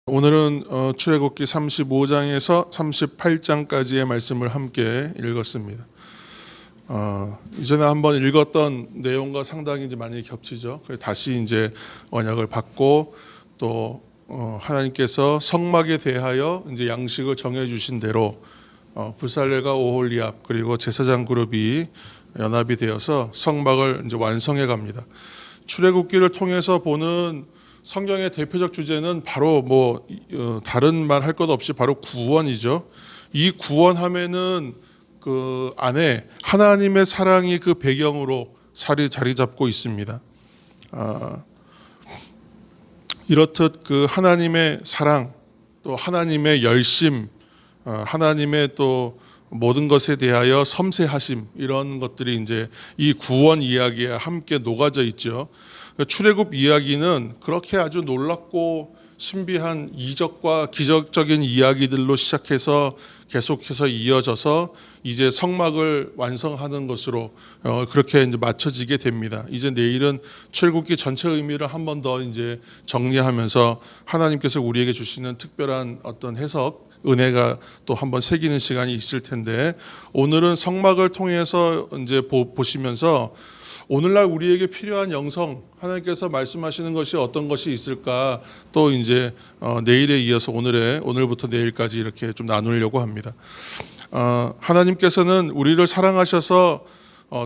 오늘은 출애굽기 35장에서 38장까지의 말씀을 함께 읽었습니다. 이전에 한번 읽었던 내용과 상당히 이제 많이 겹치죠. 그래서 다시 이제 언약을 받고 또 하나님께서 성막에 대하여 이제 양식을 정해 주신 대로 부살렐과 오홀리압 그리고 제사장 그룹이 연합이 되어서 성막을 이제 완성해 갑니다. 출애굽기를 통해서 보는 성경의 대표적 주제는 바로 다른 말 할 것 없이 바로 구원이죠. 이 구원함에는 그 안에 하나님의 사랑이 그 배경으로 자리 잡고 있습니다. 이렇듯 그 하나님의 사랑, 또 하나님의 열심, 하나님의 또 모든 것에 대하여 섬세하심, 이런 것들이 이제 이 구원 이야기에 함께 녹아져 있죠. 출애굽 이야기는 그렇게 아주 놀랍고 신비한 이적과 기적적인 이야기들로 시작해서 계속해서 이어져서 이제 성막을 완성하는 것으로 그렇게 이제 맞춰지게 됩니다. 이제 내일은 출애굽기 전체 의미를 한 번 더 이제 정리하면서 하나님께서 우리에게 주시는 특별한 어떤 해석, 은혜가 또 한번 새기는 시간이 있을 텐데, 오늘은 성막을 통해서 이제 보시면서 오늘날 우리에게 필요한 영성, 하나님께서 말씀하시는 것이 어떤 것이 있을까, 또 이제 내일에 이어서 오늘부터 내일까지 이렇게 좀 나누려고 합니다. 하나님께서는 우리를 사랑하셔서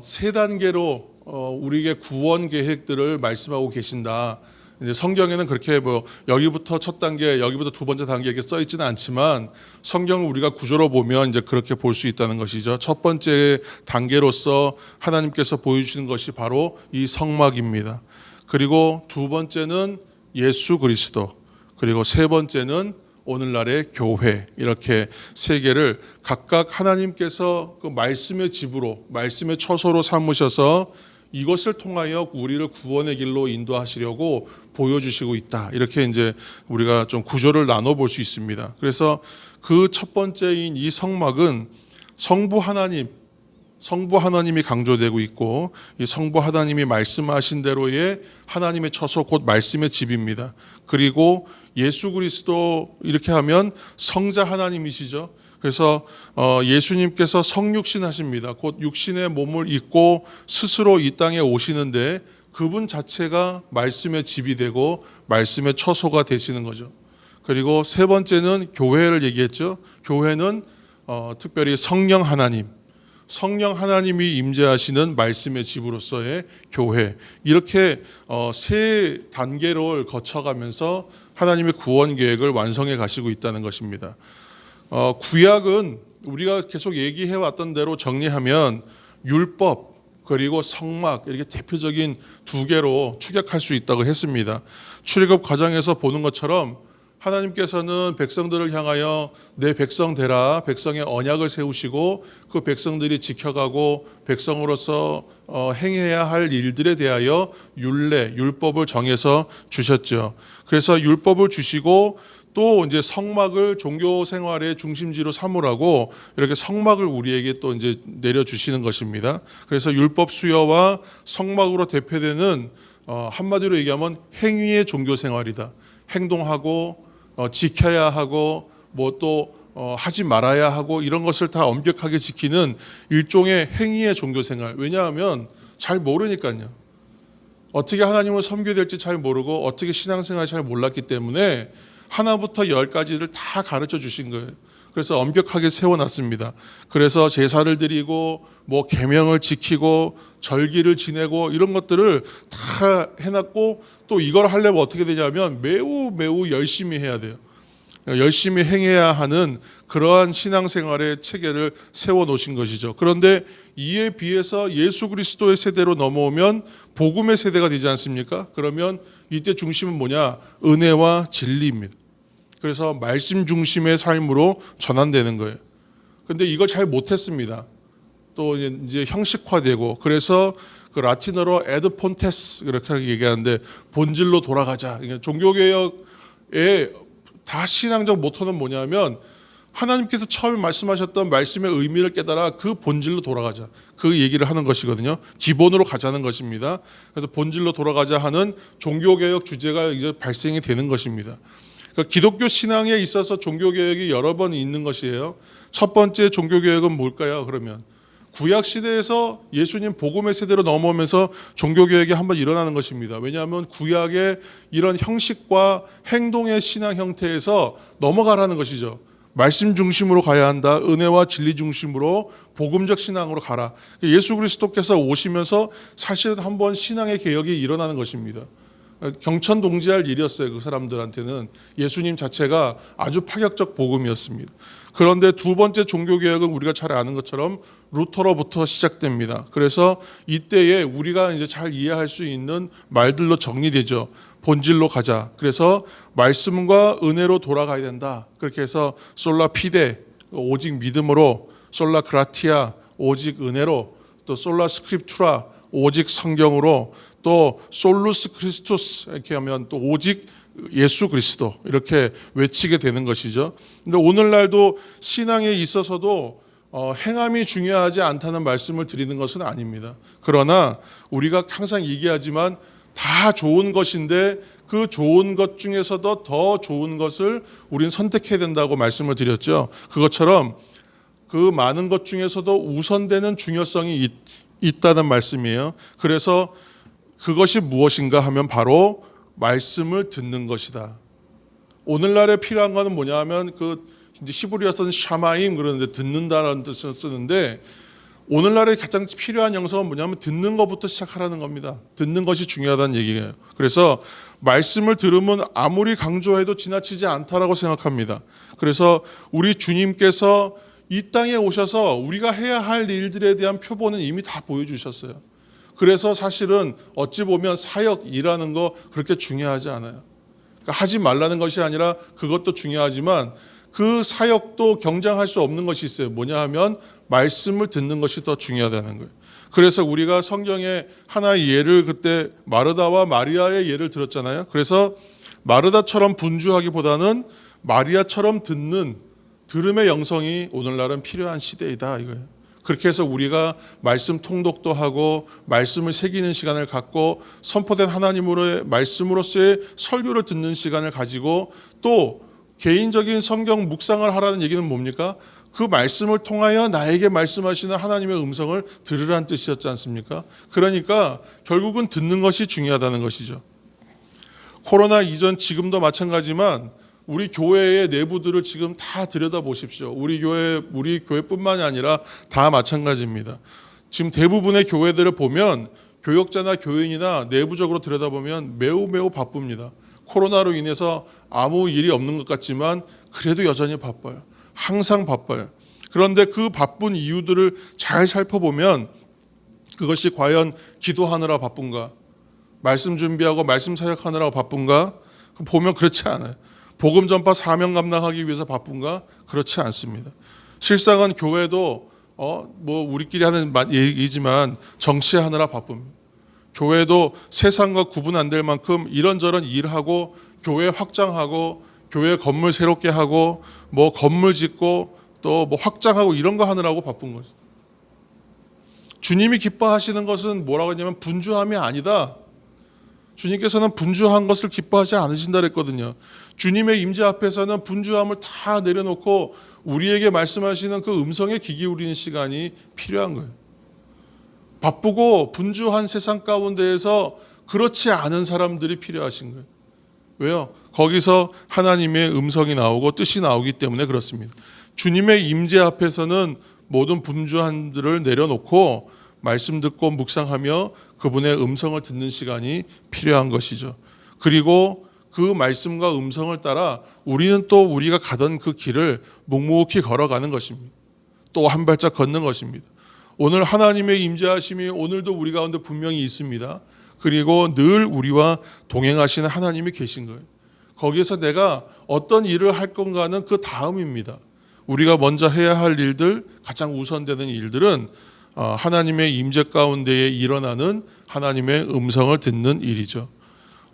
세 단계로 우리에게 구원 계획들을 말씀하고 계신다. 이제 성경에는 그렇게 여기부터 첫 단계, 여기부터 두 번째 단계 이렇게 써 있지는 않지만 성경을 우리가 구조로 보면 이제 그렇게 볼 수 있다는 것이죠. 첫 번째 단계로서 하나님께서 보여주시는 것이 바로 이 성막입니다. 그리고 두 번째는 예수 그리스도, 그리고 세 번째는 오늘날의 교회, 이렇게 세 개를 각각 하나님께서 그 말씀의 집으로, 말씀의 처소로 삼으셔서 이것을 통하여 우리를 구원의 길로 인도하시려고 보여주시고 있다. 이렇게 이제 우리가 좀 구조를 나눠볼 수 있습니다. 그래서 그 첫 번째인 이 성막은 성부 하나님이 강조되고 있고, 이 성부 하나님이 말씀하신 대로의 하나님의 처소, 곧 말씀의 집입니다. 그리고 예수 그리스도, 이렇게 하면 성자 하나님이시죠. 그래서 예수님께서 성육신 하십니다. 곧 육신의 몸을 입고 스스로 이 땅에 오시는데 그분 자체가 말씀의 집이 되고 말씀의 처소가 되시는 거죠. 그리고 세 번째는 교회를 얘기했죠. 교회는 특별히 성령 하나님이 임재하시는 말씀의 집으로서의 교회, 이렇게 세 단계를 거쳐가면서 하나님의 구원 계획을 완성해 가시고 있다는 것입니다. 구약은 우리가 계속 얘기해 왔던 대로 정리하면 율법 그리고 성막, 이렇게 대표적인 두 개로 축약할 수 있다고 했습니다. 출애굽 과정에서 보는 것처럼 하나님께서는 백성들을 향하여 내 백성 되라, 백성의 언약을 세우시고 그 백성들이 지켜가고 백성으로서 행해야 할 일들에 대하여 율법을 정해서 주셨죠. 그래서 율법을 주시고 또 이제 성막을 종교 생활의 중심지로 삼으라고 이렇게 성막을 우리에게 또 이제 내려주시는 것입니다. 그래서 율법 수여와 성막으로 대표되는 한마디로 얘기하면 행위의 종교 생활이다. 행동하고 지켜야 하고 또 하지 말아야 하고, 이런 것을 다 엄격하게 지키는 일종의 행위의 종교 생활. 왜냐하면 잘 모르니까요. 어떻게 하나님을 섬겨야 될지 잘 모르고 어떻게 신앙생활을 잘 몰랐기 때문에 하나부터 열까지를 다 가르쳐 주신 거예요. 그래서 엄격하게 세워놨습니다. 그래서 제사를 드리고 계명을 지키고 절기를 지내고 이런 것들을 다 해놨고, 또 이걸 하려면 어떻게 되냐면 매우 열심히 해야 돼요. 열심히 행해야 하는 그러한 신앙생활의 체계를 세워놓으신 것이죠. 그런데 이에 비해서 예수 그리스도의 세대로 넘어오면 복음의 세대가 되지 않습니까? 그러면 이때 중심은 뭐냐? 은혜와 진리입니다. 그래서 말씀 중심의 삶으로 전환되는 거예요. 그런데 이걸 잘 못했습니다. 또 이제 형식화되고, 그래서 그 라틴어로 에드 폰테스 그렇게 얘기하는데 본질로 돌아가자. 종교개혁의 다 신앙적 모토는 뭐냐면 하나님께서 처음에 말씀하셨던 말씀의 의미를 깨달아 그 본질로 돌아가자, 그 얘기를 하는 것이거든요. 기본으로 가자는 것입니다. 그래서 본질로 돌아가자 하는 종교개혁 주제가 이제 발생이 되는 것입니다. 그러니까 기독교 신앙에 있어서 종교개혁이 여러 번 있는 것이에요. 첫 번째 종교개혁은 뭘까요? 그러면 구약 시대에서 예수님 복음의 세대로 넘어오면서 종교개혁이 한번 일어나는 것입니다. 왜냐하면 구약의 이런 형식과 행동의 신앙 형태에서 넘어가라는 것이죠. 말씀 중심으로 가야 한다. 은혜와 진리 중심으로 복음적 신앙으로 가라. 예수 그리스도께서 오시면서 사실은 한번 신앙의 개혁이 일어나는 것입니다. 경천동지할 일이었어요. 그 사람들한테는 예수님 자체가 아주 파격적 복음이었습니다. 그런데 두 번째 종교개혁은 우리가 잘 아는 것처럼 루터로부터 시작됩니다. 그래서 이때에 우리가 이제 잘 이해할 수 있는 말들로 정리되죠. 본질로 가자. 그래서 말씀과 은혜로 돌아가야 된다. 그렇게 해서 솔라 피데, 오직 믿음으로, 솔라 그라티아, 오직 은혜로, 또 솔라 스크립투라, 오직 성경으로, 또 솔루스 크리스토스 이렇게 하면 또 오직 예수 그리스도 이렇게 외치게 되는 것이죠. 근데 오늘날도 신앙에 있어서도 행함이 중요하지 않다는 말씀을 드리는 것은 아닙니다. 그러나 우리가 항상 얘기하지만 다 좋은 것인데 그 좋은 것 중에서도 더 좋은 것을 우리는 선택해야 된다고 말씀을 드렸죠. 그것처럼 그 많은 것 중에서도 우선되는 중요성이 있다는 말씀이에요. 그래서 그것이 무엇인가 하면 바로 말씀을 듣는 것이다. 오늘날에 필요한 것은 뭐냐 하면 그 이제 히브리어서는 샤마임 그러는데 듣는다라는 뜻을 쓰는데 오늘날에 가장 필요한 영성은 뭐냐면 듣는 것부터 시작하라는 겁니다. 듣는 것이 중요하다는 얘기예요. 그래서 말씀을 들으면 아무리 강조해도 지나치지 않다라고 생각합니다. 그래서 우리 주님께서 이 땅에 오셔서 우리가 해야 할 일들에 대한 표본은 이미 다 보여주셨어요. 그래서 사실은 어찌 보면 사역 일하는 거 그렇게 중요하지 않아요. 그러니까 하지 말라는 것이 아니라 그것도 중요하지만 그 사역도 경쟁할 수 없는 것이 있어요. 뭐냐 하면 말씀을 듣는 것이 더 중요하다는 거예요. 그래서 우리가 성경에 하나의 예를 그때 마르다와 마리아의 예를 들었잖아요. 그래서 마르다처럼 분주하기보다는 마리아처럼 들음의 영성이 오늘날은 필요한 시대이다 이거예요. 그렇게 해서 우리가 말씀 통독도 하고 말씀을 새기는 시간을 갖고 선포된 하나님으로의 말씀으로서의 설교를 듣는 시간을 가지고 또 개인적인 성경 묵상을 하라는 얘기는 뭡니까? 그 말씀을 통하여 나에게 말씀하시는 하나님의 음성을 들으라는 뜻이었지 않습니까? 그러니까 결국은 듣는 것이 중요하다는 것이죠. 코로나 이전 지금도 마찬가지지만 우리 교회의 내부들을 지금 다 들여다보십시오. 우리 교회뿐만이 아니라 다 마찬가지입니다. 지금 대부분의 교회들을 보면 교역자나 교인이나 내부적으로 들여다보면 매우 바쁩니다. 코로나로 인해서 아무 일이 없는 것 같지만 그래도 여전히 바빠요. 항상 바빠요. 그런데 그 바쁜 이유들을 잘 살펴보면 그것이 과연 기도하느라 바쁜가? 말씀 준비하고 말씀 사역하느라 바쁜가? 보면 그렇지 않아요. 복음 전파 사명 감당하기 위해서 바쁜가? 그렇지 않습니다. 실상은 교회도 우리끼리 하는 얘기지만 정치하느라 바쁩니다. 교회도 세상과 구분 안 될 만큼 이런저런 일하고 교회 확장하고 교회 건물 새롭게 하고 건물 짓고 또 확장하고 이런 거 하느라고 바쁜 거죠. 주님이 기뻐하시는 것은 뭐라고 했냐면 분주함이 아니다. 주님께서는 분주한 것을 기뻐하지 않으신다 그랬거든요. 주님의 임재 앞에서는 분주함을 다 내려놓고 우리에게 말씀하시는 그 음성에 귀 기울이는 시간이 필요한 거예요. 바쁘고 분주한 세상 가운데에서 그렇지 않은 사람들이 필요하신 거예요. 왜요? 거기서 하나님의 음성이 나오고 뜻이 나오기 때문에 그렇습니다. 주님의 임재 앞에서는 모든 분주함들을 내려놓고 말씀 듣고 묵상하며 그분의 음성을 듣는 시간이 필요한 것이죠. 그리고 그 말씀과 음성을 따라 우리는 또 우리가 가던 그 길을 묵묵히 걸어가는 것입니다. 또 한 발짝 걷는 것입니다. 오늘 하나님의 임재하심이 오늘도 우리 가운데 분명히 있습니다. 그리고 늘 우리와 동행하시는 하나님이 계신 거예요. 거기에서 내가 어떤 일을 할 건가는 그 다음입니다. 우리가 먼저 해야 할 일들, 가장 우선되는 일들은 하나님의 임재 가운데에 일어나는 하나님의 음성을 듣는 일이죠.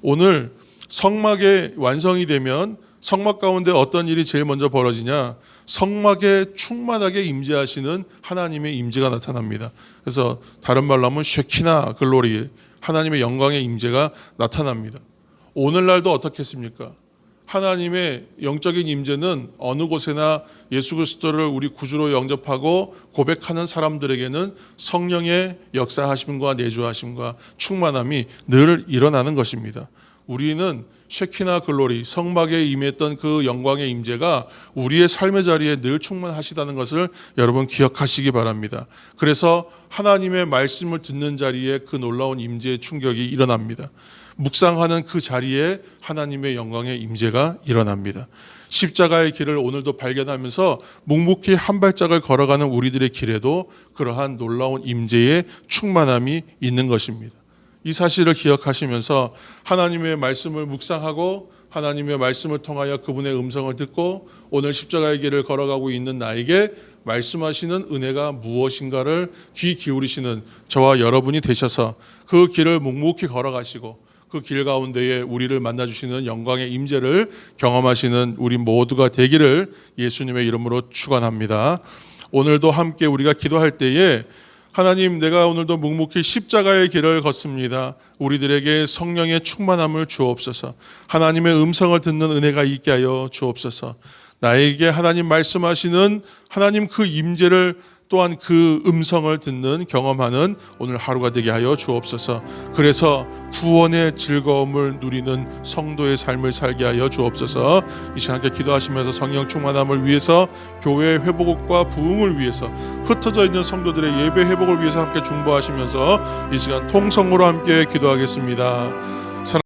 오늘 성막의 완성이 되면 성막 가운데 어떤 일이 제일 먼저 벌어지냐? 성막에 충만하게 임재하시는 하나님의 임재가 나타납니다. 그래서 다른 말로 하면 쉐키나 글로리, 하나님의 영광의 임재가 나타납니다. 오늘날도 어떻겠습니까? 하나님의 영적인 임재는 어느 곳에나 예수 그리스도를 우리 구주로 영접하고 고백하는 사람들에게는 성령의 역사하심과 내주하심과 충만함이 늘 일어나는 것입니다. 우리는 쉐키나 글로리, 성막에 임했던 그 영광의 임재가 우리의 삶의 자리에 늘 충만하시다는 것을 여러분 기억하시기 바랍니다. 그래서 하나님의 말씀을 듣는 자리에 그 놀라운 임재의 충격이 일어납니다. 묵상하는 그 자리에 하나님의 영광의 임재가 일어납니다. 십자가의 길을 오늘도 발견하면서 묵묵히 한 발짝을 걸어가는 우리들의 길에도 그러한 놀라운 임재의 충만함이 있는 것입니다. 이 사실을 기억하시면서 하나님의 말씀을 묵상하고 하나님의 말씀을 통하여 그분의 음성을 듣고 오늘 십자가의 길을 걸어가고 있는 나에게 말씀하시는 은혜가 무엇인가를 귀 기울이시는 저와 여러분이 되셔서 그 길을 묵묵히 걸어가시고 그 길 가운데에 우리를 만나주시는 영광의 임재를 경험하시는 우리 모두가 되기를 예수님의 이름으로 축원합니다. 오늘도 함께 우리가 기도할 때에 하나님, 내가 오늘도 묵묵히 십자가의 길을 걷습니다. 우리들에게 성령의 충만함을 주옵소서. 하나님의 음성을 듣는 은혜가 있게 하여 주옵소서. 나에게 하나님 말씀하시는 하나님 그 임재를 또한 그 음성을 듣는 경험하는 오늘 하루가 되게 하여 주옵소서. 그래서 구원의 즐거움을 누리는 성도의 삶을 살게 하여 주옵소서. 이 시간 함께 기도하시면서 성령 충만함을 위해서, 교회의 회복과 부흥을 위해서, 흩어져 있는 성도들의 예배 회복을 위해서 함께 중보하시면서 이 시간 통성으로 함께 기도하겠습니다.